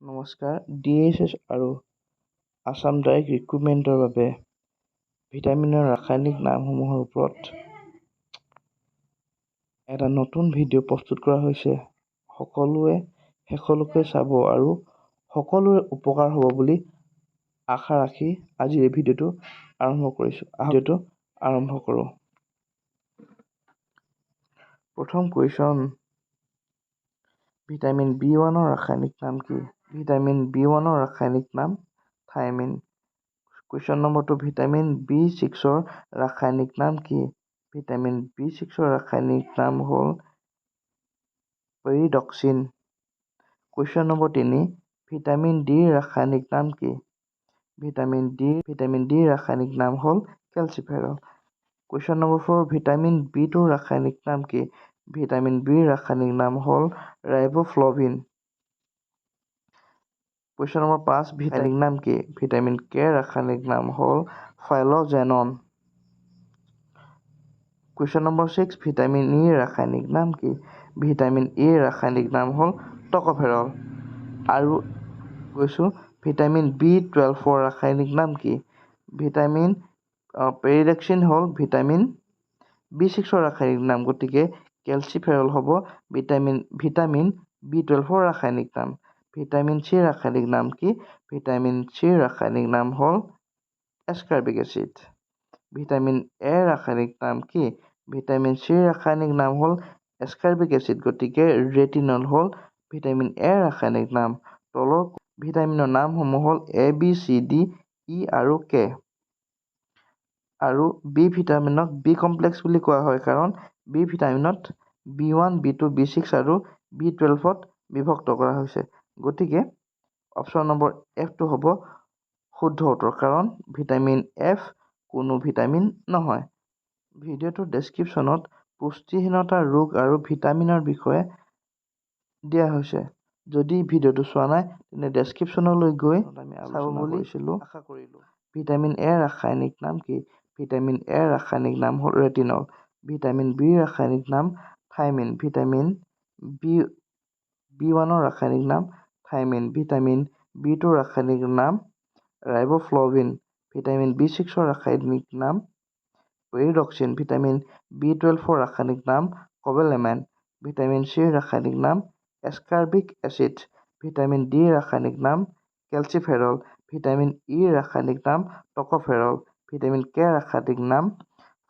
নমস্কাৰ। DHS আৰু Assam direct ৰিক্ৰুটমেণ্টৰ বাবে ভিটামিনৰ ৰাসায়নিক নামসমূহৰ ওপৰত এটা নতুন ভিডিঅ' প্ৰস্তুত কৰা হৈছে। সকলোৱে শেষলৈকে চাব আৰু সকলোৰে উপকাৰ হ'ব বুলি আশা ৰাখি আজিৰ এই ভিডিঅ'টো আৰম্ভ কৰিছোঁ। ভিডিঅ'টো আৰম্ভ কৰোঁ। প্ৰথম কুৱেশ্যন, ভিটামিন B1 ৰ ৰাসায়নিক নাম কি? ভিটামিন B1 ৰ ৰাসায়নিক নাম thymine. Question number 2, vitamin B6 ৰ ৰাসায়নিক নাম কি? ভিটামিন B6 ৰ ৰাসায়নিক নাম হ'ল পেৰিডক্সিন। কুৱেশ্যন নম্বৰ 3, ভিটামিন D ৰ ৰাসায়নিক নাম কি? ভিটামিন D ৰ ৰাসায়নিক নাম হ'ল calciferol. Question number 4, vitamin B2 ৰ ৰাসায়নিক নাম কি? ভিটামিন B ৰ ৰাসায়নিক নাম হ'ল ৰাইবোফ্লভিন। কুৱেশ্যন নম্বৰ 5, ভিটামিন নাম কি? ভিটামিন K ৰ ৰাসায়নিক নাম হ'ল ফাইল'জেনন। কুৱেশ্যন নম্বৰ 6, ভিটামিন E ৰ ৰাসায়নিক নাম কি? ভিটামিন E ৰ ৰাসায়নিক নাম হ'ল টক'ফেৰল। আৰু কৈছোঁ, ভিটামিন B12 ৰ ৰাসায়নিক নাম কি? ভিটামিন পেৰিডক্সিন হ'ল ভিটামিন B6 ৰ ৰাসায়নিক নাম, গতিকে কেলচিফেৰল হ'ব ভিটামিন B12 ৰ ৰাসায়নিক নাম। ভিটামিন C ৰ ৰাসায়নিক নাম কি? ভিটামিন C ৰ ৰাসায়নিক নাম হ'ল এস্কাৰ্বিক এচিড। ভিটামিন A ৰ ৰাসায়নিক নাম কি? ভিটামিন C ৰ ৰাসায়নিক নাম হ'ল এস্কাৰ্বিক এচিড, গতিকে ৰেটিনল হ'ল ভিটামিন A ৰ ৰাসায়নিক নাম। তলৰ ভিটামিনৰ নামসমূহ হ'ল ABCDE আৰু K। আৰু B ভিটামিনক B কমপ্লেক্স বুলি কোৱা হয় কাৰণ B ভিটামিনত B1, B2, B6 আৰু B12 ত বিভক্ত কৰা হৈছে। গতিকে অপশ্যন নম্বৰ F টো হ'ব শুদ্ধ উত্তৰ, কাৰণ ভিটামিন F কোনো ভিটামিন নহয়। ভিডিঅ'টোৰ ডেছক্ৰিপশ্যনত পুষ্টিহীনতা ৰোগ আৰু ভিটামিনৰ বিষয়ে দিয়া হৈছে। যদি ভিডিঅ'টো চোৱা নাই তেন্তে ডেছক্ৰিপশ্যনলৈ গৈ চাব বুলি আশা কৰিলোঁ। ভিটামিন A ৰ ৰাসায়নিক নাম কি? ভিটামিন A ৰ ৰাসায়নিক নাম হ'ল ৰেটিনল। ভিটামিন B ৰ ৰাসায়নিক নাম থায়ামিন। ভিটামিন B1 ৰ ৰাসায়নিক নাম থায়ামিন। ভিটামিন B2 ৰ ৰাসায়নিক নাম ৰাইবোফ্লভিন। ভিটামিন B6 ৰ ৰাসায়নিক নাম পেৰিডক্সিন। ভিটামিন B12 ৰ ৰাসায়নিক নাম কবেলামাইন। ভিটামিন C ৰ ৰাসায়নিক নাম এস্কাৰ্বিক এচিড। ভিটামিন D ৰ ৰাসায়নিক নাম কেলচিফেৰল। ভিটামিন E ৰ ৰাসায়নিক নাম টক'ফেৰল। ভিটামিন K ৰ ৰাসায়নিক নাম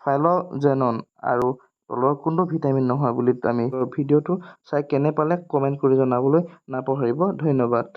ফাইল'জেনন। আৰু তলৰ কোনটো ভিটামিন নহয় বুলি আমি ভিডিঅ'টো চাই কেনে পালে কমেণ্ট কৰি জনাবলৈ নাপাহৰিব। ধন্যবাদ।